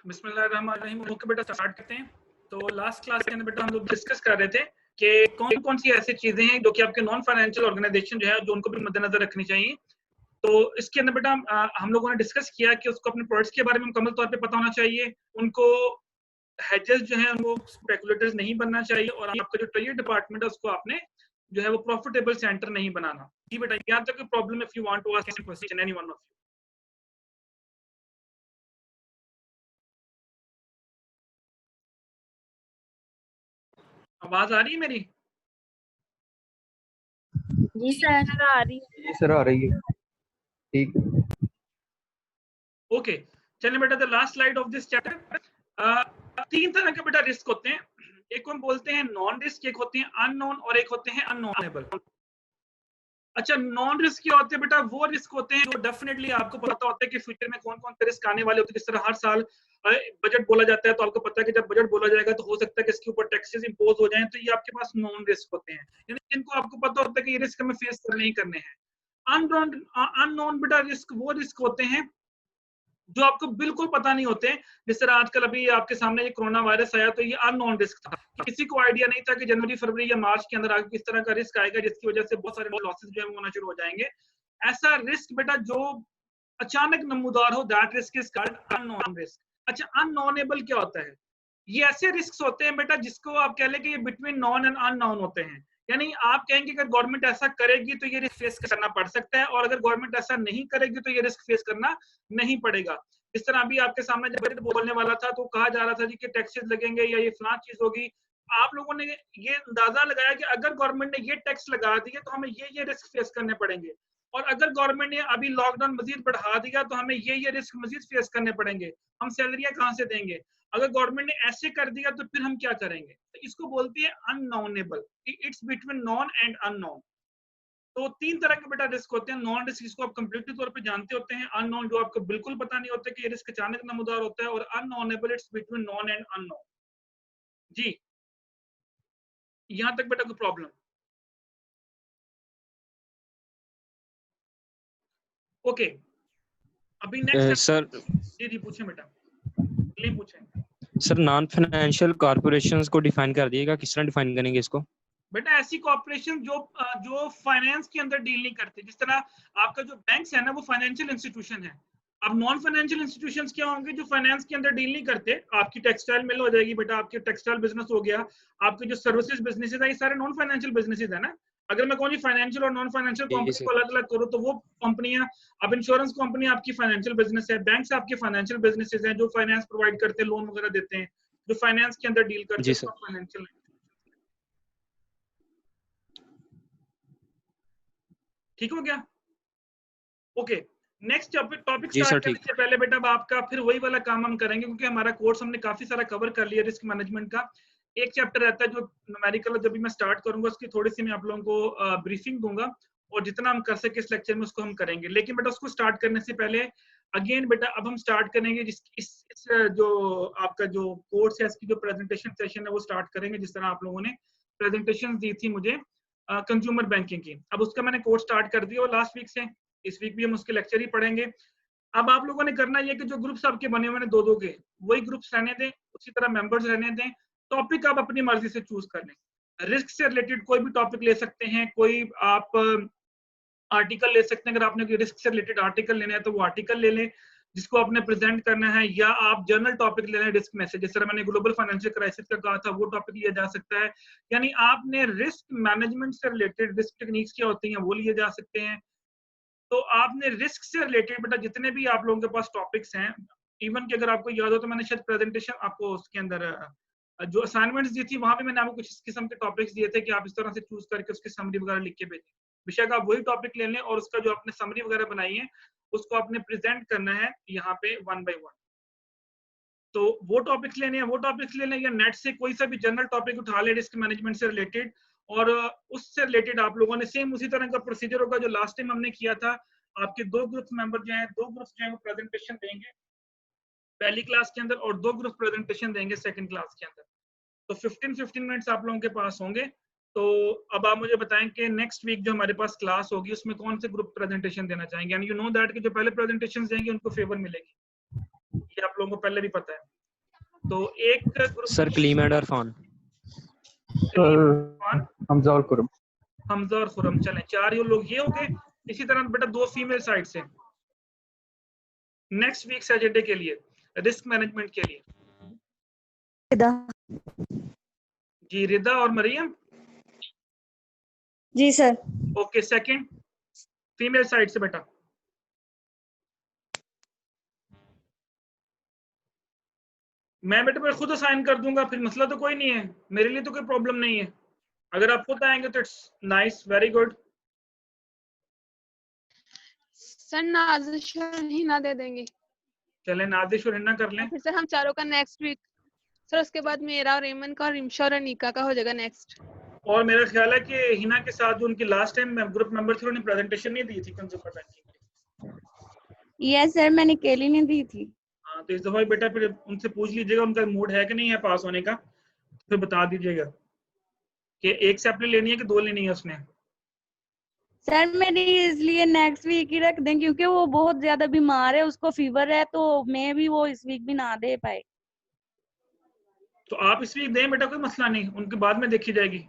बिस्मिल्लाहिर्रहमानिर्रहीम। ओके बेटा, स्टार्ट करते हैं। तो लास्ट क्लास के अंदर बेटा हम लोग डिस्कस कर रहे थे कि कौन कौन सी ऐसी चीजें हैं जो कि आपके नॉन फाइनेंशियल ऑर्गेनाइजेशन जो है जो उनको भी मद्देनजर रखनी चाहिए। तो इसके अंदर बेटा हम लोगों ने डिस्कस किया कि उसको अपने प्रोडक्ट्स के बारे में मुकम्मल तौर पे पता होना चाहिए, उनको हेजेस जो है वो स्पेकुलेटर्स नहीं बनना चाहिए, और आपका जो ट्रेजरी डिपार्टमेंट है उसको आपने जो है वो प्रॉफिटेबल सेंटर नहीं बनाना। जी बेटा, यहाँ तक कोई problem if you want to ask any question any one of you. आवाज आ रही है मेरी? जी सर आ रही है। जी सर आ रही है। ठीक है। ओके, चलिए बेटा, the last slide of this chapter. तीन तरह के बेटा रिस्क होते हैं। एक को हम बोलते हैं नॉन रिस्क, एक होते हैं अननोन, और एक होते हैं अननोनेबल। अच्छा, नॉन रिस्क क्या होते हैं बेटा? वो रिस्क होते हैं जो डेफिनेटली आपको पता होता है कि फ्यूचर में कौन कौन से रिस्क आने वाले होते हैं। जिस तरह हर साल बजट बोला जाता है, तो आपको पता है कि जब बजट बोला जाएगा तो हो सकता है कि इसके ऊपर टैक्सेस इंपोज हो जाएं, तो ये आपके पास नॉन रिस्क होते हैं, यानी जिनको आपको पता होता है कि ये रिस्क हमें फेस करने ही करने हैं। अननोन बेटा रिस्क वो रिस्क होते हैं जो आपको बिल्कुल पता नहीं होते। जिस तरह आजकल अभी आपके सामने ये कोरोना वायरस आया, तो ये अननोन रिस्क था। किसी को आइडिया नहीं था कि जनवरी फरवरी या मार्च के अंदर आगे किस तरह का रिस्क आएगा, जिसकी वजह से बहुत सारे लॉसेस जो है वो होना शुरू हो जाएंगे। ऐसा रिस्क बेटा जो अचानक नमूदार हो, that risk is called unknown risk. अच्छा, अननोनेबल क्या होता है? ये ऐसे रिस्क होते हैं बेटा जिसको आप कह लें कि ये बिटवीन नॉन एंड अननोन होते हैं, यानी आप कहेंगे अगर गवर्नमेंट ऐसा करेगी तो ये रिस्क फेस करना पड़ सकता है, और अगर गवर्नमेंट ऐसा नहीं करेगी तो ये रिस्क फेस करना नहीं पड़ेगा। इस तरह अभी आपके सामने जब बजट बोलने वाला था तो कहा जा रहा था जी कि टैक्सेस लगेंगे या ये फलां चीज होगी। आप लोगों ने ये अंदाजा लगाया कि अगर गवर्नमेंट ने ये टैक्स लगा दिए तो हमें ये रिस्क फेस करने पड़ेंगे, और अगर गवर्नमेंट ने अभी लॉकडाउन मजीद बढ़ा दिया तो हमें ये रिस्क मजीद फेस करने पड़ेंगे। हम सैलरियां कहां से देंगे? अगर गवर्नमेंट ने ऐसे कर दिया तो फिर हम क्या करेंगे? तो इसको बोलती है unknowable. It's between known and unknown. तो तीन तरह के बेटा रिस्क होते हैं। नॉन रिस्क जिसको आप कंप्लीटली तौर पे जानते होते हैं, अननोन जो आपको बिल्कुल पता नहीं होता कि ये रिस्क अचानक नमूदार होता है, और unknowable it's between known and unknown. जी, यहां तक बेटा कोई प्रॉब्लम? ओके, अभी नेक्स्ट सर जी पूछें बेटा, नहीं पूछें। सर नॉन फाइनेंशियल कॉर्पोरेशंस को डिफाइन कर दिएगा, किस तरह डिफाइन करेंगे इसको? बेटा ऐसी कॉर्पोरेशन जो फाइनेंस के अंदर डील नहीं करते, जिस तरह आपका जो बैंक्स है ना वो फाइनेंशियल इंस्टीट्यूशन है। अब नॉन फाइनेंशियल इंस्टीट्यूशंस क्या होंगे? जो फाइनेंस के अंदर डील नहीं करते। आपकी टेक्सटाइल मिल हो जाएगी बेटा, आपके टेक्सटाइल बिजनेस हो गया, आपके जो सर्विसेज बिजनेसेस है, ये सारे नॉन फाइनेंशियल बिजनेसेस है ना। अगर मैं कहूँ फाइनेंशियल और नॉन फाइनेंशियल कंपनी को अलग अलग करूँ तो वो कंपनियां, अब इंश्योरेंस कंपनी आपकी फाइनेंशियल बिजनेस है, बैंक्स आपके फाइनेंशियल बिजनेसेस हैं जो फाइनेंस प्रोवाइड करते हैं, लोन वगैरह देते हैं, जो फाइनेंस के अंदर डील करते हैं फाइनेंशियल। ठीक हो गया? ओके, नेक्स्ट टॉपिक स्टार्ट करने से पहले बेटा अब आपका फिर वही वाला काम हम करेंगे, क्योंकि हमारा कोर्स हमने काफी सारा कवर कर लिया रिस्क मैनेजमेंट का। एक चैप्टर रहता है जो न्यूमेरिकल, जब भी मैं स्टार्ट करूंगा उसकी थोड़ी सी मैं आप लोगों को ब्रीफिंग दूंगा, और जितना हम कर सके इस लेक्चर में उसको हम करेंगे। लेकिन बेटा उसको स्टार्ट करने से पहले अगेन बेटा अब हम स्टार्ट करेंगे इस जो आपका जो कोर्स है इसकी जो प्रेजेंटेशन सेशन है वो स्टार्ट करेंगे। जिस तरह आप लोगों ने प्रेजेंटेशन दी थी मुझे कंज्यूमर बैंकिंग की, अब उसका मैंने कोर्स स्टार्ट कर दिया और लास्ट वीक से इस वीक भी हम उसके लेक्चर ही पढ़ेंगे। अब आप लोगों ने करना ये कि जो ग्रुप्स आपके बने हुए हैं दो के, वही ग्रुप्स रहने दें, उसी तरह मेंबर्स रहने दें। टॉपिक आप अपनी मर्जी से चूज कर लें। रिस्क से रिलेटेड कोई भी टॉपिक ले सकते हैं, कोई आप आर्टिकल ले सकते हैं। अगर आपने रिस्क से रिलेटेड आर्टिकल लेना है तो वो आर्टिकल ले लें जिसको आपने प्रेजेंट करना है, या आप जर्नल टॉपिक ले लें रिस्क में से। जिस तरह मैंने ग्लोबल फाइनेंशियल क्राइसिस का कहा था वो टॉपिक लिया जा सकता है। यानी आपने रिस्क मैनेजमेंट से रिलेटेड रिस्क टेक्निक्स क्या होती हैं वो लिए जा सकते हैं। तो आपने रिस्क से रिलेटेड बेटा जितने भी आप लोगों के पास टॉपिक्स हैं, इवन कि अगर आपको याद हो तो मैंने शायद प्रेजेंटेशन आपको उसके अंदर जो असाइनमेंट्स दी थी वहां पे मैंने आपको कुछ इस किस्म के टॉपिक्स दिए थे कि आप इस तरह से चूज करके उसकी समरी वगैरह लिख के भेजें। बेशक आप वही टॉपिक ले लें और उसका जो आपने समरी वगैरह बनाई है उसको आपने प्रेजेंट करना है यहाँ पे 1 by 1। तो वो टॉपिक्स लेने हैं, वो टॉपिक्स ले लें, या नेट से कोई सा भी जनरल टॉपिक उठा ले रिस्क मैनेजमेंट से रिलेटेड, और उससे रिलेटेड आप लोगों ने सेम उसी तरह का प्रोसीजर होगा जो लास्ट टाइम हमने किया था। आपके दो ग्रुप मेंबर जो हैं, दो ग्रुप्स जो हैं वो प्रेजेंटेशन देंगे पहली क्लास के अंदर, और दो ग्रुप प्रेजेंटेशन देंगे सेकंड क्लास के अंदर। तो 15 मिनट्स आप लोगों के पास होंगे। तो अब आप मुझे बताएं कि नेक्स्ट वीक जो हमारे पास क्लास होगी उसमें कौन से ग्रुप प्रेजेंटेशन देना चाहेंगे। एंड यू नो दैट कि जो पहले प्रेजेंटेशन देंगे उनको फेवर मिलेगी, ये आप लोगों को पहले भी पता है। तो एक group sir Kaleem and Arfan. Hamza और खुरम। हमजा और खुरम, चलें 4 ये लोग ये हो गए। इसी तरह बेटा 2 फीमेल साइड से नेक्स्ट वीक सैटरडे के लिए रिस्क मैनेजमेंट के लिए जी, रिदा और मरियम। जी sir. Okay, second female side से बेटा मैं बेटा खुद असाइन कर दूंगा, फिर मसला तो कोई नहीं है, मेरे लिए तो कोई प्रॉब्लम नहीं है। अगर आप खुद आएंगे तो it's nice, very good. Sir Nazish और हिना दे देंगे। चलें नादिश और हिना कर लें। फिर सर हम चारों का नेक्स्ट वीक सर, उसके बाद मेरा और एमन का और रिमशा और अनीका का हो जाएगा नेक्स्ट। और मेरा ख्याल है कि हिना के साथ जो उनकी लास्ट टाइम ग्रुप मेंबर थे उन्होंने प्रेजेंटेशन नहीं दी थी कंज्यूमर बैंकिंग की। यस सर, मैंने अकेली नहीं दी थी। हाँ, तो इस दफा बेटा फिर उनसे पूछ लीजिएगा उनका मूड है कि नहीं है पास होने का, फिर बता दीजिएगा कि एक सैपली लेनी है कि 2 लेनी है उसने। सर मेरी इसलिए नेक्स्ट वीक ही रख दें क्योंकि वो बहुत ज्यादा बीमार है, उसको फीवर है, तो मैं भी वो इस वीक भी ना दे पाए। तो आप इस वीक दें बेटा, कोई मसला नहीं, उनके बाद में देखी जाएगी।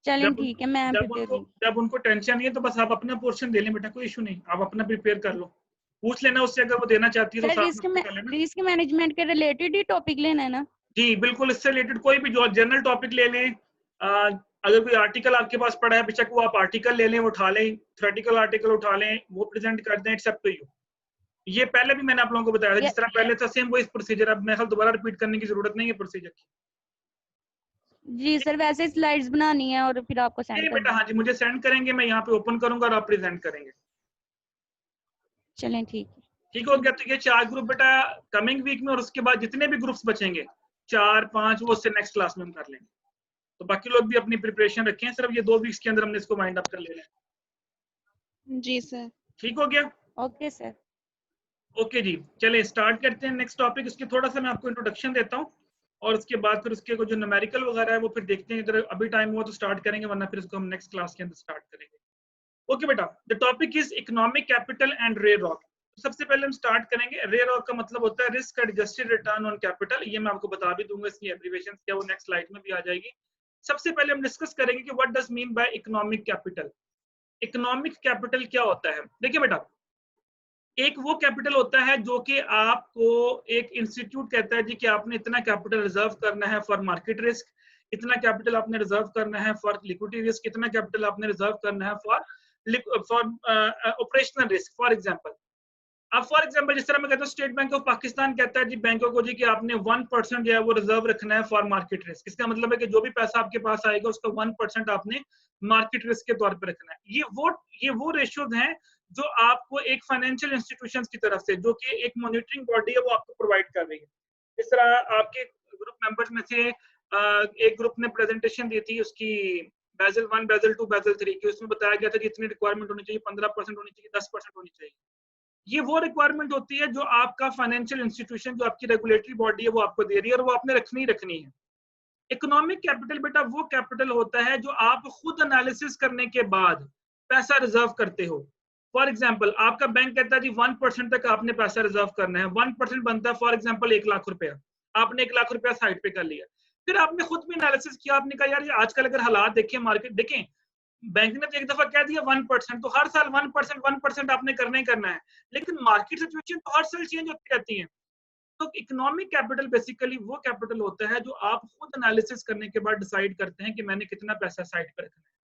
चलें ठीक है, मैं फिर दे दूंगी। जब उनको टेंशन नहीं है तो बस आप अपना पोर्शन दे लें बेटा, कोई इशू नहीं, आप अपना प्रिपेयर कर लो, पूछ लेना उससे अगर वो देना चाहती है तो साथ में कर लेना। रिस्क मैनेजमेंट के रिलेटेड ही टॉपिक लेना है ना? जी बिल्कुल, इससे रिलेटेड कोई भी जो जनरल टॉपिक ले लें। अगर कोई आर्टिकल आपके पास पड़ा है बेशक वो आप आर्टिकल ले लें, उठा लें, थ्योरेटिकल आर्टिकल उठा लें, वो प्रेजेंट कर दें, इट्स अप टू यू। ये पहले भी मैंने आप लोगों को बताया था, जिस तरह पहले था सेम वही प्रोसीजर, अब मैं दोबारा रिपीट करने की जरूरत नहीं है प्रोसीजर की। जी सर, वैसे स्लाइड्स बनानी है और फिर आपको सेंड कर बेटा हाँ जी, मुझे सेंड करेंगे, मैं यहाँ पे ओपन करूंगा और आप प्रेजेंट करेंगे। चलें ठीक है। ठीक हो गया। तो ये 4 ग्रुप बेटा कमिंग वीक में, और उसके बाद जितने भी ग्रुप्स बचेंगे 4-5 वो उससे नेक्स्ट क्लास में हम कर लेंगे। तो बाकी लोग भी अपनी प्रिपरेशन रखें, सिर्फ ये 2 वीक्स के अंदर हमने इसको वाइंड अप कर लेना है। जी सर। ठीक हो गया? Okay sir. ओके जी, चलिए स्टार्ट करते हैं नेक्स्ट टॉपिक। इसकी थोड़ा सा मैं आपको इंट्रोडक्शन देता हूँ और उसके बाद फिर उसके जो न्यूमेरिकल वगैरह है वो फिर देखते हैं, अगर अभी टाइम हुआ तो स्टार्ट करेंगे, वरना फिर इसको हम नेक्स्ट क्लास के अंदर स्टार्ट करेंगे। ओके बेटा, the topic is economic capital and रे रॉक। सबसे पहले हम स्टार्ट करेंगे, रे रॉक का मतलब होता है risk adjusted return on capital. ये मैं आपको बता भी दूंगा, इसकी एब्रिविएशन क्या वो नेक्स्ट स्लाइड में भी आ जाएगी। सबसे पहले हम डिस्कस करेंगे कि what does mean by economic capital. Economic capital क्या होता है? देखिए बेटा, एक वो कैपिटल होता है जो कि आपको एक इंस्टीट्यूट कहता है जी कि आपने इतना कैपिटल रिजर्व करना है फॉर मार्केट रिस्क, इतना कैपिटल आपने रिजर्व करना है फॉर लिक्विडिटी रिस्क, इतना कैपिटल आपने रिजर्व करना है for operational risk. For example, अब फॉर एग्जांपल जिस तरह मैं कहता हूँ, स्टेट बैंक ऑफ पाकिस्तान कहता है जी बैंकों को जी कि आपने 1% जो है वो रिजर्व रखना है फॉर मार्केट रिस्क। इसका मतलब है कि जो भी पैसा आपके पास आएगा उसका 1% आपने मार्केट रिस्क के तौर पर रखना है। ये वो रेशियोज हैं जो आपको एक फाइनेंशियल इंस्टीट्यूशंस की तरफ से, जो कि एक मॉनिटरिंग बॉडी है, वो आपको प्रोवाइड कर रही है। इस तरह आपके ग्रुप मेंबर्स में से एक ग्रुप ने प्रेजेंटेशन दी थी उसकी बेजल 1, बेजल 2, बेजल 3 की, उसमें बताया गया था कि इतनी रिक्वायरमेंट होनी चाहिए, 15% होनी चाहिए, 10% होनी चाहिए। ये वो रिक्वायरमेंट होती है जो आपका फाइनेंशियल इंस्टीट्यूशन, जो आपकी रेगुलेटरी बॉडी है, वो आपको दे रही है और वो आपने रखनी ही रखनी है। इकोनॉमिक कैपिटल बेटा वो कैपिटल होता है जो आप खुद एनालिसिस करने के बाद पैसा रिजर्व करते हो। फॉर एग्जाम्पल, आपका बैंक कहता है जी 1% तक आपने पैसा रिजर्व करना है, 1% बनता है फॉर एग्जाम्पल 1 लाख रुपया, आपने 1 लाख रुपया साइड पे कर लिया। फिर आपने खुद भी एनालिसिस किया, आपने कहा यार ये आजकल अगर हालात देखें, मार्केट देखें, बैंक ने तो एक दफा कह दिया 1%, तो हर साल 1% आपने करना ही करना है, लेकिन मार्केट सिचुएशन तो हर साल चेंज होती रहती है। तो इकोनॉमिक कैपिटल बेसिकली वो कैपिटल होता है जो आप खुद एनालिसिस करने के बाद डिसाइड करते हैं कि मैंने कितना पैसा साइड पर रखना है।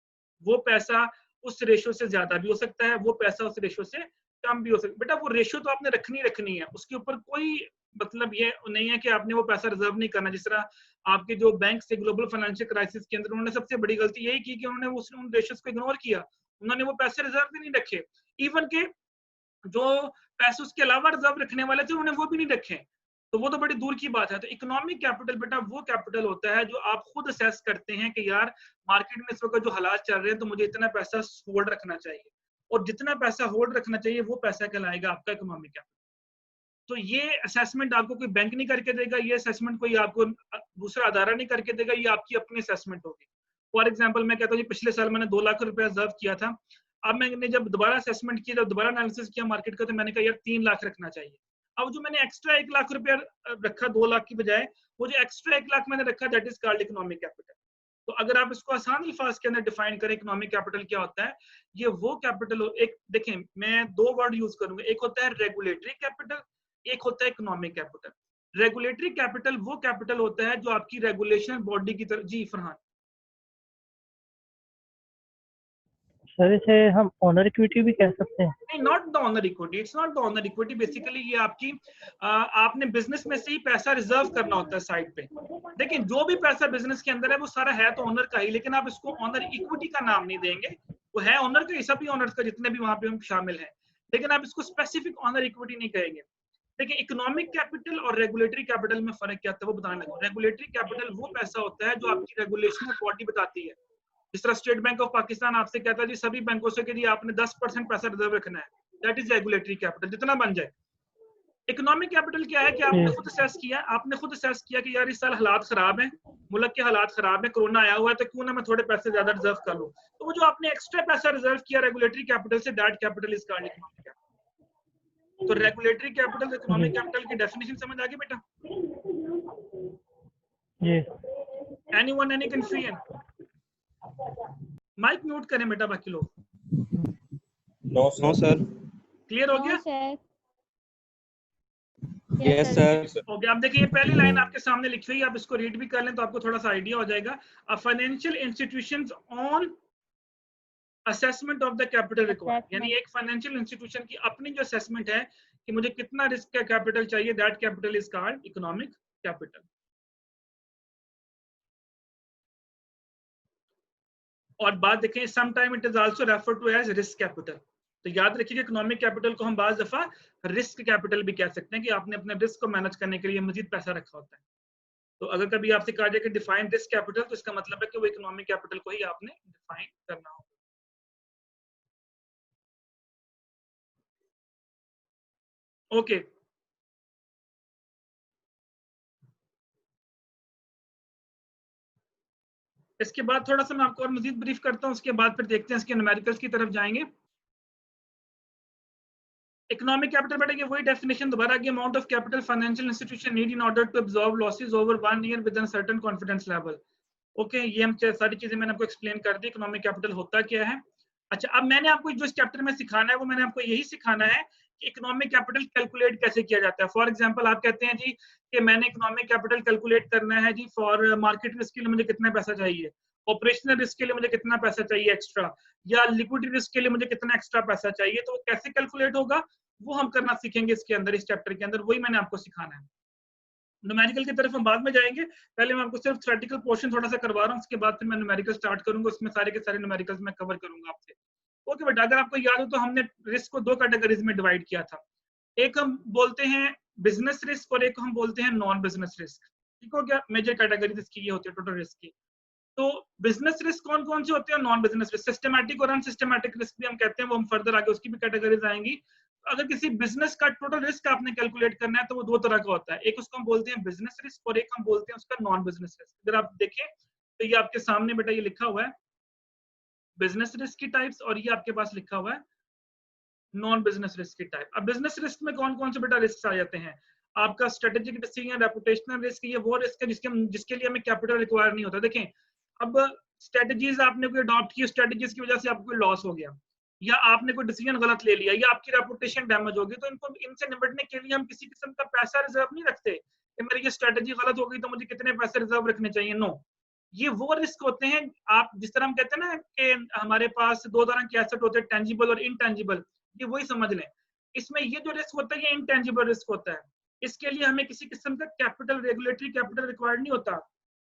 वो पैसा उस रेशियो से ज्यादा भी हो सकता है, वो पैसा उस रेशियो से कम भी हो सकता है। बेटा वो रेशियो तो आपने रखनी है, उसके ऊपर कोई मतलब ये नहीं है कि आपने वो पैसा रिजर्व नहीं करना। जिस तरह आपके जो बैंक से ग्लोबल फाइनेंशियल क्राइसिस के अंदर उन्होंने सबसे बड़ी गलती यही की कि उन्होंने उन रेशियोज को इग्नोर किया, उन्होंने वो पैसे रिजर्व भी नहीं रखे, इवन के जो पैसे उसके अलावा रिजर्व रखने वाले थे उन्होंने वो भी नहीं रखे, तो वो तो बड़ी दूर की बात है। तो इकोनॉमिक कैपिटल बेटा वो कैपिटल होता है जो आप खुद असेस करते हैं कि यार मार्केट में इस वक्त जो हालात चल रहे हैं तो मुझे इतना पैसा होल्ड रखना चाहिए, और जितना पैसा होल्ड रखना चाहिए वो पैसा कहलाएगा आपका इकोनॉमिक कैपिटल। तो ये असेसमेंट आपको कोई बैंक नहीं करके देगा, ये असेसमेंट कोई आपको दूसरा अदारा नहीं करके देगा, ये आपकी अपनी असेसमेंट होगी। फॉर एग्जाम्पल मैं कहता हूँ पिछले साल मैंने 2 लाख रुपया रिजर्व किया था, अब मैंने जब दोबारा असेसमेंट किया, जब दोबारा एनालिसिस किया मार्केट का, तो मैंने कहा यार 3 लाख रखना चाहिए। अब जो मैंने एक्स्ट्रा 1 लाख रुपया रखा 2 लाख की बजाय, वो जो एक्स्ट्रा 1 लाख मैंने रखा, that is called economic capital. तो अगर आप इसको आसान अल्फाज के अंदर डिफाइन करें इकोनॉमिक कैपिटल क्या होता है, ये वो कैपिटल, एक देखें मैं 2 वर्ड यूज करूंगा, एक होता है रेगुलेटरी कैपिटल, एक होता है इकोनॉमिक कैपिटल। रेगुलेटरी कैपिटल वो कैपिटल होता है जो आपकी रेगुलेशन बॉडी की तरफ। जी फरहान। सर इसे हम ओनर इक्विटी भी कह सकते हैं? नहीं, not the owner equity, it's not the owner equity. Basically ये आपकी आपने बिजनेस में से ही पैसा रिजर्व करना होता है साइड पे। देखिए जो भी पैसा बिजनेस के अंदर है वो सारा है तो ओनर का ही, लेकिन आप इसको ओनर इक्विटी का नाम नहीं देंगे, वो है ओनर का, सभी ओनर्स का जितने भी वहां पे हम शामिल हैं, लेकिन आप इसको स्पेसिफिक ओनर इक्विटी नहीं कहेंगे। देखिए इकोनॉमिक कैपिटल और रेगुलेटरी कैपिटल में फर्क क्या था वो बताने लगा। रेगुलेटरी कैपिटल वो पैसा होता है जो आपकी रेगुलेशनल बॉडी बताती है। जिस तरह स्टेट बैंक ऑफ पाकिस्तान आपसे कहता है जी सभी बैंकों से कि जी आपने 10% पैसा रिजर्व रखना है, दैट इज रेगुलेटरी कैपिटल, जितना बन जाए। इकोनॉमिक कैपिटल क्या है कि आपने खुद असेस किया, आपने खुद असेस किया कि यार इस साल हालात खराब हैं, मुल्क के हालात खराब है, कोरोना आया हुआ है, तो क्यों ना मैं थोड़े पैसे ज्यादा रिजर्व कर लूं। तो वो जो आपने एक्स्ट्रा पैसा रिजर्व किया रेगुलेटरी कैपिटल से, that capital is called economic capital. तो रेगुलेटरी कैपिटल इकोनॉमिक कैपिटल की डेफिनेशन समझ आ गई बेटा? जी। Anyone any confusion? Mike mute करें बेटा बाकी लोग। No sir. क्लियर हो गया? Yes sir. ओके, अब देखिए ये पहली लाइन आपके सामने लिखी हुई है, आप इसको रीड भी कर लें तो आपको थोड़ा सा आइडिया हो जाएगा। A financial institutions on assessment of the capital required, यानी एक फाइनेंशियल इंस्टीट्यूशन की अपनी जो असेसमेंट है कि मुझे कितना रिस्क का कैपिटल चाहिए, that capital is called economic capital. और बात देखें, some time it is also refer to as risk capital. तो याद रखिए इकोनॉमिक कैपिटल को हम बाज दफा रिस्क कैपिटल भी कह सकते हैं कि आपने अपने रिस्क को मैनेज करने के लिए मजीद पैसा रखा होता है। तो अगर कभी आपसे कहा जाए कि डिफाइन रिस्क कैपिटल, तो इसका मतलब है कि वो इकोनॉमिक कैपिटल को ही आपने डिफाइन करना होगा। ओके इसके बाद थोड़ा सा मैं आपको और मजीद ब्रीफ करता हूं, उसके बाद फिर देखते हैं इसके न्यूमेरिकल्स की तरफ जाएंगे। इकोनॉमिक कैपिटल बेटा ये वही डेफिनेशन दोबारा की, amount of capital financial institution need in order to absorb losses over 1 year with a certain confidence level. Okay, ये हम सारी चीजें मैंने आपको एक्सप्लेन कर दी, इकोनॉमिक कैपिटल होता क्या है। अच्छा, अब मैंने आपको जो इस चैप्टर में सिखाना है वो मैंने आपको यही सिखाना है कि इकोनॉमिक कैपिटल कैलकुलेट कैसे किया जाता है। फॉर एग्जांपल आप कहते हैं जी कि मैंने इकोनॉमिक कैपिटल कैलकुलेट करना है जी फॉर मार्केट रिस्क के लिए मुझे कितना पैसा चाहिए, ऑपरेशनल रिस्क के लिए मुझे कितना पैसा चाहिए एक्स्ट्रा, या लिक्विडिटी रिस्क के लिए मुझे कितना एक्स्ट्रा पैसा चाहिए, तो वो कैसे कैलकुलेट होगा वो हम करना सीखेंगे इसके अंदर, इस चैप्टर के अंदर, वही मैंने आपको सिखाना है। न्यूमेरिकल की तरफ हम बाद में जाएंगे, पहले मैं आपको सिर्फ थ्योरेटिकल पोर्शन थोड़ा सा करवा रहा हूँ, उसके बाद फिर मैं न्यूमेरिकल स्टार्ट करूंगा, उसमें सारे के सारे न्यूमेरिकल्स मैं कवर करूंगा आपसे। ओके बेटा, अगर आपको याद हो तो हमने रिस्क को 2 कैटेगरीज में डिवाइड किया था, एक हम बोलते हैं बिजनेस रिस्क और एक हम बोलते हैं नॉन बिजनेस रिस्क। ठीक हो गया? मेजर कैटेगरीज इसकी ये होती है टोटल रिस्क की। तो बिजनेस रिस्क कौन कौन से होते हैं, नॉन बिजनेस रिस्क, सिस्टमैटिक और अनसिस्टमैटिक रिस्क भी हम कहते हैं, वो हम फर्दर आगे उसकी भी कैटेगरीज आएंगी। अगर किसी बिजनेस का टोटल रिस्क आपने कैलकुलेट करना है तो वो 2 तरह का होता है, एक उसको हम बोलते हैं बिजनेस रिस्क और एक हम बोलते हैं उसका नॉन बिजनेस रिस्क। अगर आप देखें तो ये आपके सामने बेटा ये लिखा हुआ है बिजनेस रिस्क की टाइप्स, और ये आपके पास लिखा हुआ है नॉन बिजनेस रिस्क की टाइप। अब बिजनेस रिस्क में कौन कौन से बेटा रिस्क आ जाते हैं, आपका स्ट्रेटेजिक डिसीजन, रेपुटेशनल रिस्क, ये वो रिस्क है जिसके लिए हमें कैपिटल रिक्वायर नहीं होता। देखें अब स्ट्रेटेजीज आपने कोई अडॉप्ट की, स्ट्रेटेजीज की वजह से आपको कोई लॉस हो गया, या आपने कोई डिसीजन गलत ले लिया, या आपकी रेपुटेशन डैमेज होगी, तो इनसे निपटने के लिए हम किसी किस्म का पैसा रिजर्व नहीं रखते कि मेरी ये स्ट्रेटेजी गलत हो गई तो मुझे कितने पैसे रिजर्व रखने चाहिए। नो, ये वो रिस्क होते हैं, आप जिस तरह हम कहते हैं ना कि हमारे पास 2 तरह के एसेट होते हैं, टेंजिबल और इनटेंजिबल, ये वही समझ लें। इसमें ये जो रिस्क होता है ये इनटेंजिबल रिस्क होता है, इसके लिए हमें किसी किस्म का कैपिटल, रेगुलेटरी कैपिटल रिक्वायर्ड नहीं होता।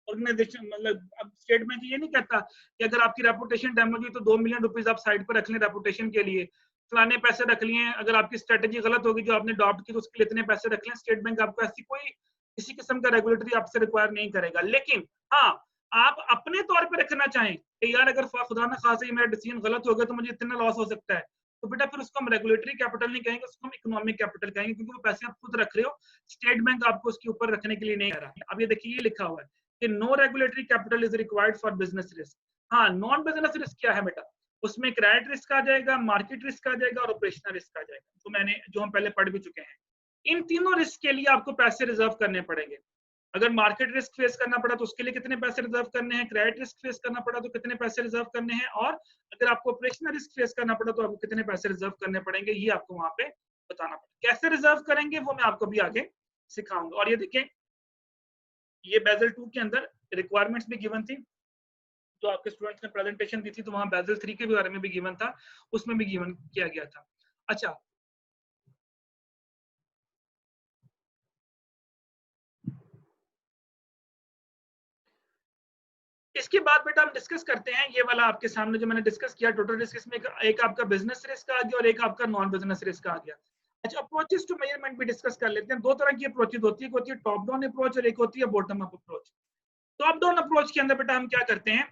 ऑर्गेनाइजेशन मतलब अब स्टेट बैंक ये नहीं कहता कि अगर आपकी रेपुटेशन डैमेज हुई तो 2 मिलियन रुपीज आप साइड पर रख लें रेपुटेशन के लिए, फलाने पैसे रख लिए, अगर आपकी स्ट्रेटेजी गलत होगी जो आपने अडॉप्ट की तो उसके लिए इतने पैसे रख लें। स्टेट बैंक आपको ऐसी कोई किसी किस्म का रेगुलेटरी आपसे रिक्वायर नहीं करेगा। लेकिन हाँ, आप अपने तौर पर रखना चाहें कि यार अगर खुदा ना खासा मेरा डिसीजन गलत हो गया तो मुझे इतना लॉस हो सकता है, तो बेटा फिर उसको हम रेगुलेटरी कैपिटल नहीं कहेंगे, उसको हम इकोनॉमिक कैपिटल कहेंगे, क्योंकि वो पैसे आप खुद रख रहे हो, स्टेट बैंक आपको उसके ऊपर रखने के लिए नहीं कह रहा। अब ये देखिए ये लिखा हुआ है कि no regulatory capital is required for business risk. हाँ, नॉन बिजनेस रिस्क क्या है बेटा, उसमें क्रेडिट रिस्क आ जाएगा, मार्केट रिस्क आ जाएगा और ऑपरेशनल रिस्क आ जाएगा, तो मैंने जो हम पहले पढ़ भी चुके हैं। इन तीनों रिस्क के लिए आपको पैसे रिजर्व करने पड़ेंगे। अगर मार्केट रिस्क फेस करना पड़ा तो उसके लिए कितने पैसे रिजर्व करने हैं, क्रेडिट रिस्क फेस करना पड़ा तो कितने पैसे रिजर्व करने हैं, और अगर आपको ऑपरेशनल रिस्क फेस करना पड़ा तो आपको कितने पैसे रिजर्व करने पड़ेंगे, ये आपको वहां पे बताना पड़ेगा। कैसे रिजर्व करेंगे वो मैं आपको भी आगे सिखाऊंगा। और ये देखिए, ये बेजल 2 के अंदर रिक्वायरमेंट्स भी गिवन थी, तो आपके स्टूडेंट्स ने प्रेजेंटेशन दी थी, तो वहां बेजल 3 के बारे में भी गिवन था, उसमें भी गिवन किया गया था। अच्छा, इसके बाद बेटा हम डिस्कस करते हैं ये वाला आपके सामने जो मैंने डिस्कस किया टोटल रिस्क, इसमें एक आपका बिजनेस रिस्क आ गया और एक आपका नॉन बिजनेस रिस्क आ गया। अच्छा, अप्रोचेस टू मेजरमेंट भी डिस्कस कर लेते हैं। दो तरह की अप्रोचेस होती है, एक होती है टॉप डाउन अप्रोच और एक होती है bottom up approach. Top down approach के अंदर बेटा हम क्या करते हैं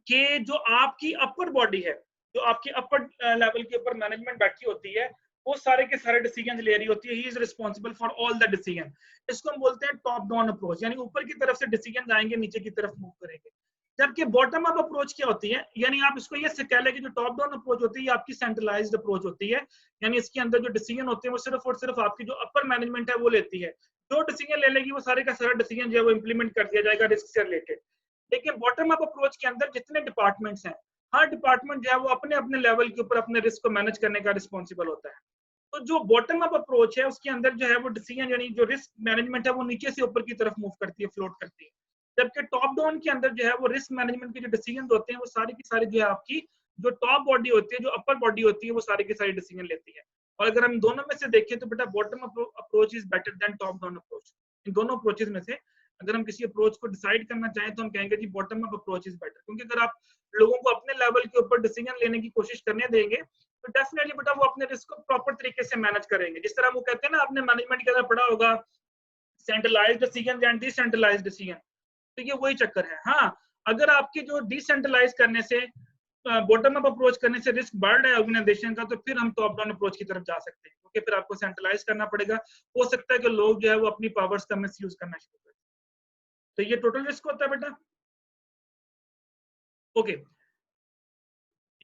कि जो आपकी अपर बॉडी है, जो आपकी अपर लेवल के ऊपर मैनेजमेंट बैठी होती है, वो सारे के सारे डिसीजन ले रही होती है, he is responsible for all the decision. इसको हम बोलते हैं टॉप डाउन अप्रोच, यानी ऊपर की तरफ से डिसीजन आएंगे, नीचे की तरफ मूव करेंगे। जबकि बॉटम अप अप्रोच क्या होती है, यानी आप इसको ये कह लें कि जो टॉप डाउन अप्रोच होती है आपकी सेंट्रलाइज्ड अप्रोच होती है, यानी इसके अंदर जो डिसीजन होते हैं वो सिर्फ और सिर्फ आपकी जो अपर मैनेजमेंट है वो लेती है। जो डिसीजन ले लेगी वो सारे का सारा डिसीजन जो है वो इंप्लीमेंट कर दिया जाएगा रिस्क से रिलेटेड। लेकिन बॉटम अप अप्रोच के अंदर जितने डिपार्टमेंट्स हैं, हर डिपार्टमेंट जो है वो अपने अपने लेवल के ऊपर अपने रिस्क को मैनेज करने का रिस्पॉन्सिबल होता है। तो जो बॉटम अप अप्रोच है उसके अंदर जो है वो डिसीजन यानी जो रिस्क मैनेजमेंट है वो नीचे से ऊपर की तरफ मूव करती है, फ्लोट करती है। जबकि टॉप डाउन के अंदर जो है वो रिस्क मैनेजमेंट के जो डिसीजन होते हैं वो सारी की सारी जो है आपकी जो टॉप बॉडी होती है, जो अपर बॉडी होती है, वो सारी की सारी डिसीजन लेती है। और अगर हम दोनों में से देखें तो बेटा bottom approach is better than top down approach. इन दोनों अप्रोचेस में से अगर हम किसी अप्रोच को डिसाइड करना चाहें तो हम कहेंगे जी bottom up approach is better, क्योंकि अगर आप लोगों को अपने लेवल के ऊपर डिसीजन लेने की कोशिश करने देंगे तो डेफिनेटली बेटा वो अपने रिस्क को प्रॉपर तरीके से मैनेज करेंगे। जिस तरह वो कहते हैं ना, आपने मैनेजमेंट के अंदर पढ़ा होगा centralised decision and decentralised decision, तो ये वही चक्कर है। हाँ, अगर आपके जो डिसेंट्रलाइज करने से बॉटम अप अप्रोच करने से रिस्क बढ़ रहा है ऑर्गेनाइजेशन का, तो फिर हम टॉप डाउन अप्रोच की तरफ जा सकते हैं, क्योंकि फिर आपको सेंट्रलाइज करना पड़ेगा। हो सकता है कि लोग जो है वो अपनी पावर्स का मिसयूज करना शुरू करें। तो ये टोटल रिस्क होता है बेटा। ओके,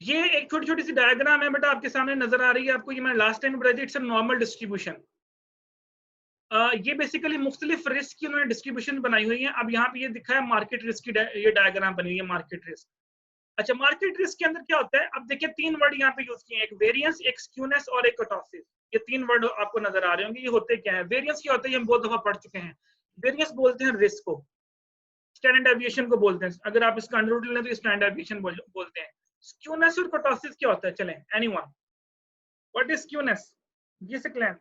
ये एक छोटी छोटी सी डायग्राम है बेटा आपके सामने नजर आ रही है आपको, ये मैंने लास्ट टाइम बताई थी, इट्स अ नॉर्मल डिस्ट्रीब्यूशन। ये बेसिकली मुख्तलिफ रिस्क की उन्होंने डिस्ट्रीब्यूशन बनाई हुई है। अब यहाँ पे ये दिखा है मार्केट रिस्क की ये डायग्राम बनी हुई है, मार्केट रिस्क। अच्छा, मार्केट रिस्क के अंदर क्या होता है, अब देखिए तीन वर्ड यहाँ पे यूज किए हैं, एक वेरिएंस, एक स्क्यूनेस और एक कर्टोसिस। ये तीन वर्ड आपको नजर आ रहे होंगे। ये होते क्या है, वेरिएंस क्या होता है, ये हम बहुत दफा पढ़ चुके हैं। वेरिएंस बोलते हैं रिस्क को, स्टैंडर्ड डेविएशन को बोलते हैं। अगर आप इसका अंडर रूट लें तो स्टैंडर्ड डेविएशन बोलते हैं। स्क्यूनेस और कर्टोसिस क्या होता है, चलें एनीवन, व्हाट इज स्क्यूनेस, जी से क्लैन,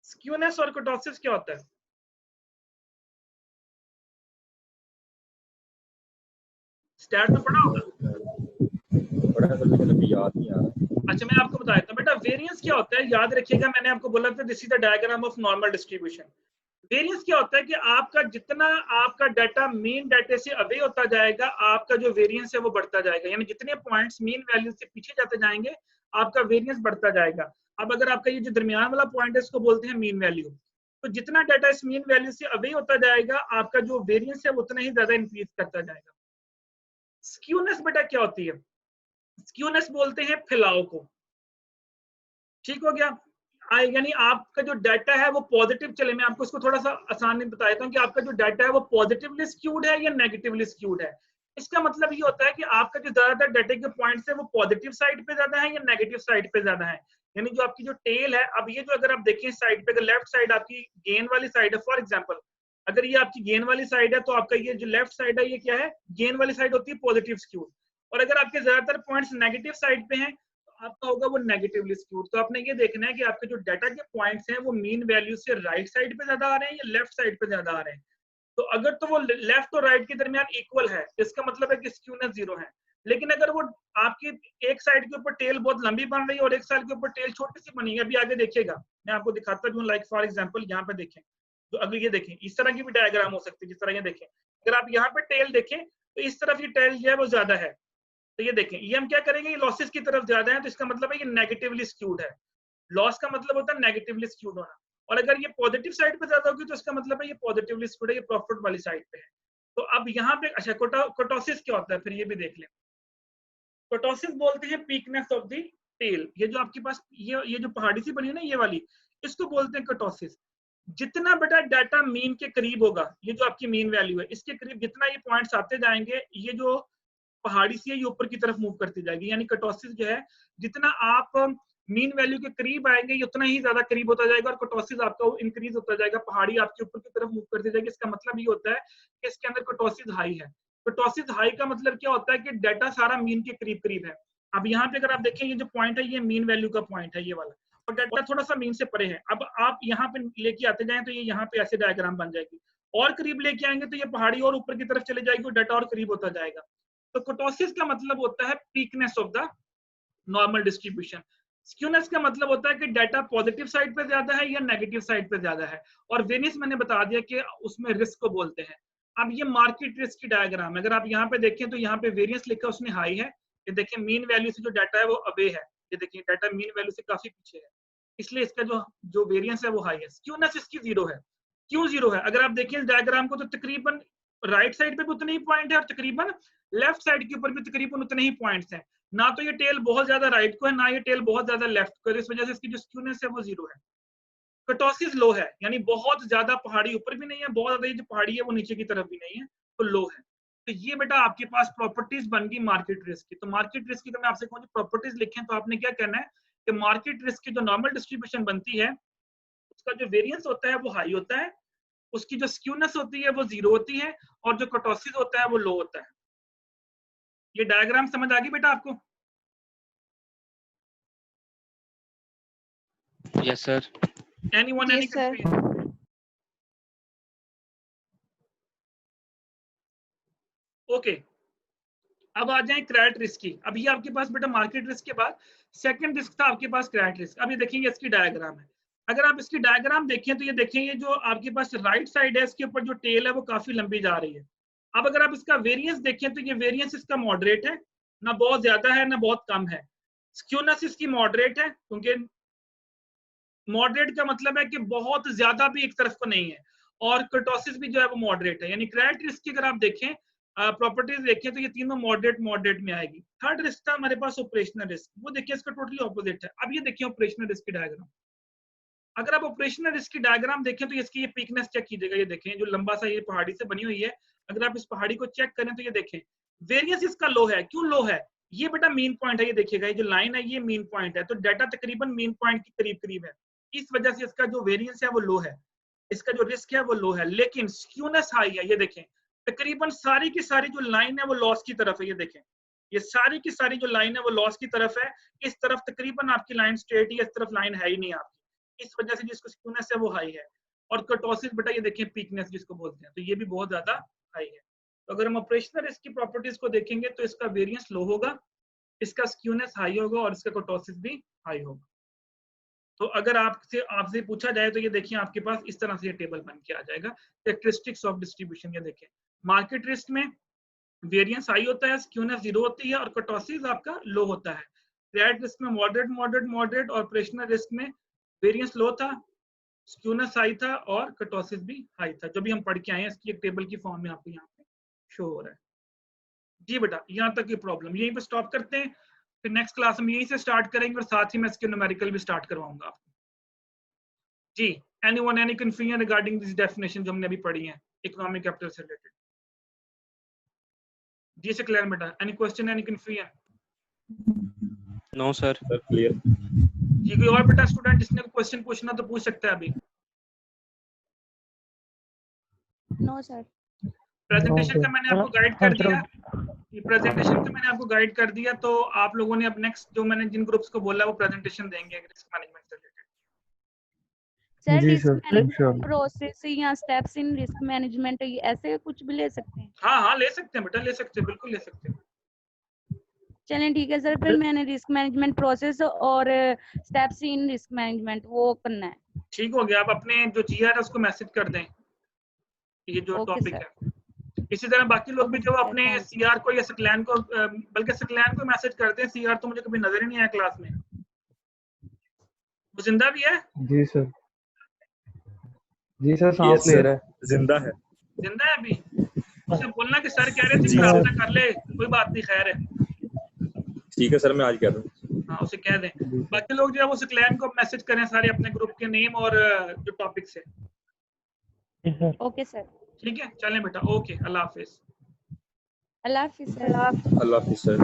स्क्यूनेस और कर्टोसिस क्या होता है? स्टैट में पढ़ा होगा, याद नहीं आ रहा। अच्छा मैं आपको बता देता हूँ बेटा, वेरिएंस क्या होता है, याद रखिएगा मैंने आपको बोला था this is the diagram of normal distribution. Variance क्या होता है कि आपका जितना आपका डाटा मीन डाटा से अवे होता जाएगा, आपका जो वेरिएंस है वो बढ़ता जाएगा, यानी जितने पॉइंट्स मीन वैल्यू से पीछे जाते जाएंगे आपका वेरिएंस बढ़ता जाएगा। अब अगर आपका ये जो दरमियान वाला पॉइंट है इसको बोलते हैं मीन वैल्यू, तो जितना डाटा इस मीन वैल्यू से अवे होता जाएगा आपका जो वेरिएंस है उतना ही ज्यादा इंक्रीज करता जाएगा। स्क्यूनेस बेटा क्या होती है, स्क्यूनेस बोलते हैं फैलाव को, ठीक हो गया। यानी आपका जो डाटा है वो पॉजिटिव, चले मैं आपको इसको थोड़ा सा आसानी बता देता हूँ कि आपका जो डाटा है वो पॉजिटिवली स्क्यूड है या नेगेटिवली स्क्यूड है। इसका मतलब ये होता है कि आपका जो ज्यादातर डाटा के पॉइंट्स है वो पॉजिटिव साइड पे ज्यादा है या नेगेटिव साइड पे ज्यादा है। यानी जो आपकी जो टेल है, अब ये जो अगर आप देखें साइड पे, अगर लेफ्ट साइड आपकी गेन वाली साइड है, फॉर एग्जाम्पल अगर ये आपकी गेन वाली साइड है तो आपका ये जो लेफ्ट साइड है ये क्या है, गेन वाली साइड होती है पॉजिटिव स्क्यूड। और अगर आपके ज्यादातर पॉइंट्स नेगेटिव साइड पे हैं तो आपका होगा वो नेगेटिवली स्क्यूड। तो आपने ये देखना है कि आपके जो डाटा के पॉइंट्स हैं वो मीन वैल्यू से राइट साइड पे ज्यादा आ रहे हैं या लेफ्ट साइड पे ज्यादा आ रहे हैं। तो अगर तो वो लेफ्ट और राइट के दरमियान इक्वल है इसका मतलब है कि स्क्यूनेस जीरो है। लेकिन अगर वो आपकी एक साइड के ऊपर टेल बहुत लंबी बन रही है और एक साइड के ऊपर टेल छोटी सी बनी है, अभी आगे देखिएगा मैं आपको दिखाता हूँ, लाइक फॉर एग्जांपल यहाँ पे देखें, तो अगर ये देखें इस तरह की भी डायग्राम हो सकती है, जिस तरह ये देखें, अगर आप यहाँ पे टेल देखें तो इस तरफ ये टेल जो है वो ज्यादा है, तो ये देखें ये हम क्या करेंगे, ये लॉसेस की तरफ ज्यादा है, तो इसका मतलब है ये नेगेटिवली स्क्यूड है। लॉस का मतलब होता है नेगेटिवली स्क्यूड होना, और अगर ये पॉजिटिव साइड पे ज्यादा होगी तो इसका मतलब है ये पॉजिटिवली स्क्यूड है, ये प्रॉफिट वाली साइड पे है। तो अब यहाँ पे अच्छा कर्टोसिस क्या होता है, फिर ये भी देख लें। कर्टोसिस बोलते हैं पीकनेस ऑफ द टेल। ये जो आपके पास ये जो पहाड़ी सी बनी है ना ये वाली, इसको बोलते हैं कर्टोसिस। जितना बेटा डाटा मीन के करीब होगा, ये जो आपकी मीन वैल्यू है इसके करीब जितना ये पॉइंट्स आते जाएंगे, ये जो पहाड़ी सी है ये ऊपर की तरफ मूव करती जाएगी। यानी कर्टोसिस जो है जितना आप मीन वैल्यू के करीब आएंगे ये उतना ही ज्यादा करीब होता जाएगा और कर्टोसिस आपका इंक्रीज होता जाएगा, पहाड़ी आपके ऊपर की तरफ मूव करती जाएगी। इसका मतलब ये होता है कि इसके अंदर कर्टोसिस हाई है। कर्टोसिस हाई का मतलब क्या होता है कि डाटा सारा मीन के करीब करीब है। अब यहाँ पे अगर आप देखें ये जो पॉइंट है ये मीन वैल्यू का पॉइंट है ये वाला, और डाटा थोड़ा सा मीन से परे है। अब आप यहाँ पे लेके आते जाएं तो ये यहाँ पे ऐसे डायग्राम बन जाएगी, और करीब लेके आएंगे तो ये पहाड़ी और ऊपर की तरफ चले जाएगी और डाटा और करीब होता जाएगा। तो कर्टोसिस का मतलब होता है peakness of the normal distribution. Skewness का मतलब होता है कि डाटा पॉजिटिव साइड पे ज्यादा है या नेगेटिव साइड पे ज्यादा है। और वेरियंस मैंने बता दिया कि उसमें रिस्क को बोलते हैं। अब ये मार्केट रिस्क की डायग्राम है, अगर आप यहाँ पे देखें तो यहाँ पे वेरियंस लिखा उसने हाई है, ये देखिए मीन वैल्यू से जो डाटा है वो अवे है, ये देखिए डाटा मीन वैल्यू से काफी पीछे है, इसलिए इसका जो वेरियंस है वो हाई है। स्क्यूनेस इसकी 0 है। क्यों 0 है? अगर आप देखें इस डायग्राम को तो तकरीबन राइट साइड पे भी उतने ही पॉइंट है और तकरीबन लेफ्ट साइड के ऊपर भी तकरीबन उतने ही पॉइंट्स हैं। ना तो ये टेल बहुत ज्यादा राइट को है, ना ये टेल बहुत ज्यादा लेफ्ट को है, इस वजह से इसकी जो स्क्यूनेस है वो 0 है। कर्टोसिस लो है, यानी बहुत ज्यादा पहाड़ी ऊपर भी नहीं है, बहुत ज्यादा ये जो पहाड़ी है वो नीचे की तरफ भी नहीं है, तो लो है। तो ये बेटा आपके पास प्रॉपर्टीज बन गई मार्केट रिस्क की। तो मार्केट रिस्क की तो मैं आपसे कहूँ प्रॉपर्टीज लिखें तो आपने क्या करना है कि मार्केट रिस्क की जो नॉर्मल डिस्ट्रीब्यूशन बनती है उसका जो वेरिएंस होता है वो हाई होता है, उसकी जो स्क्यूनेस होती है वो 0 होती है, और जो कर्टोसिस होता है वो लो होता है। ये डायग्राम समझ आ गई बेटा आपको? Yes sir. Anyone, any Yes, sir. confusion? Okay, अब आ जाए क्रेडिट रिस्क की। अभी आपके पास बेटा मार्केट रिस्क के बाद सेकंड रिस्क था आपके पास क्रेडिट रिस्क। अब ये देखेंगे इसकी डायग्राम है, अगर आप इसकी डायग्राम देखें तो ये देखें ये जो आपके पास राइट साइड है इसके ऊपर जो टेल है वो काफी लंबी जा रही है। अब अगर आप इसका वेरिएंस देखें तो ये वेरिएंस इसका मॉडरेट है, ना बहुत ज्यादा है ना बहुत कम है। स्क्यूनेस इसकी मॉडरेट है, क्योंकि मॉडरेट का मतलब है कि बहुत ज्यादा भी एक तरफ को नहीं है, और कर्टोसिस भी जो है वो मॉडरेट है। यानी क्रेडिट रिस्क की अगर आप देखें प्रॉपर्टीज देखें तो ये तीनों मॉडरेट में आएगी। थर्ड रिस्क था हमारे पास ऑपरेशनल रिस्क, वो देखिए इसका टोटली ऑपोजिट है। अब ये देखिए ऑपरेशनल रिस्क की डायग्राम, अगर आप ऑपरेशनल रिस्क की डायग्राम देखें तो इसकी ये पीकनेस चेक कीजिएगा, ये देखें जो लंबा सा ये पहाड़ी से बनी हुई है, अगर आप इस पहाड़ी को चेक करें तो ये देखें वेरिएंस इसका लो है। क्यों लो है? ये बेटा मीन पॉइंट है, ये देखिएगा ये जो लाइन है ये मीन पॉइंट है, तो डाटा तकरीबन मीन पॉइंट के करीब करीब है, इस वजह से इसका जो वेरिएंस है वो लो है, इसका जो रिस्क है वो लो है। लेकिन स्क्यूनेस हाई है, ये देखें तकरीबन सारी की सारी जो लाइन है वो लॉस की तरफ है, ये देखें ये सारी की सारी जो लाइन है वो लॉस की तरफ है, इस तरफ तकरीबन आपकी लाइन स्ट्रेट है, इस तरफ लाइन है ही नहीं आपकी, इस वजह से जिसको स्क्यूनेस है वो हाई है। और कर्टोसिस बेटा ये देखें पीकनेस जिसको बोलते हैं, तो ये भी बहुत ज्यादा हाई है। तो अगर हम ऑपरेशनल रिस्क की प्रॉपर्टीज को देखेंगे तो इसका वेरिएंस लो होगा, इसका स्क्यूनेस हाई होगा और इसका कर्टोसिस भी हाई होगा। तो अगर आपसे पूछा जाए तो ये देखिए आपके पास इस तरह से ये टेबल बन के आ जाएगा, कैरेक्टरिस्टिक्स ऑफ डिस्ट्रीब्यूशन। ये देखें मार्केट रिस्क में वेरिएंस हाई होता है, स्क्यूनेस 0 होती है और कर्टोसिस आपका लो होता है। क्रेडिट रिस्क में मॉडरेट और ऑपरेशनल रिस्क में वेरिएंस लो था, स्क्यूनेस हाई था और कर्टोसिस भी हाई था। जो भी हम पढ़ के आए हैं इसकी एक टेबल की फॉर्म में आपको यहाँ पे शो हो रहा है। जी बेटा यहाँ तक ये प्रॉब्लम, यहीं पे स्टॉप करते हैं, फिर नेक्स्ट क्लास हम यहीं से स्टार्ट करेंगे और साथ ही मैं इसके न्यूमेरिकल भी स्टार्ट करवाऊंगा आपको। जी anyone any confusion regarding this definition जो हमने अभी पढ़ी है इकोनॉमिक कैपिटल से रिलेटेड? जी से क्लियर बेटा? Any question any confusion? No sir. Clear. जी कोई और बेटा स्टूडेंट जिसने क्वेश्चन पूछना तो पूछ सकता है अभी। No sir. प्रेजेंटेशन का मैंने आपको गाइड कर दिया, प्रेजेंटेशन का मैंने आपको गाइड कर दिया, तो आप लोगों ने अब नेक्स्ट जो मैंने जिन ग्रुप्स को बोला वो प्रेजेंटेशन देंगे रिस्क मैनेजमेंट से रिलेटेड। सर जी risk sir, management sure. Process या स्टेप्स इन रिस्क मैनेजमेंट ऐसे कुछ भी ले सकते हैं? हाँ ले सकते हैं बेटा, ले सकते हैं, बिल्कुल ले सकते हैं। चलें ठीक है सर, फिर मैंने रिस्क मैनेजमेंट प्रोसेस और स्टेप्स इन रिस्क मैनेजमेंट वो करना है। ठीक हो गया, आप अपने जो जीआर है उसको मैसेज कर दें ये जो टॉपिक है। इसी तरह बाकी लोग भी जो अपने सीआर को या सकलैन को, बल्कि सकलैन को मैसेज करते हैं, सीआर तो मुझे कभी नजर ही नहीं आया क्लास में। वो जिंदा भी है? जी सर, जी सर, सांस ले रहा है। जिंदा है। जिंदा है अभी? उसे बोलना कि सर कह रहे थे कि रास्ता कर ले, कोई बात नहीं, खैर है। ठीक है सर, मैं आज कह दूं। हाँ उसे कह दें। बाकी लोग जो है वो सिक्लैन को मैसेज करें सारे अपने ग्रुप के नेम और जो टॉपिक्स है। जी सर। Okay sir. ठीक है चलें बेटा, ओके, अल्लाह हाफिज। अल्लाह हाफिज सर। अल्लाह हाफिज सर।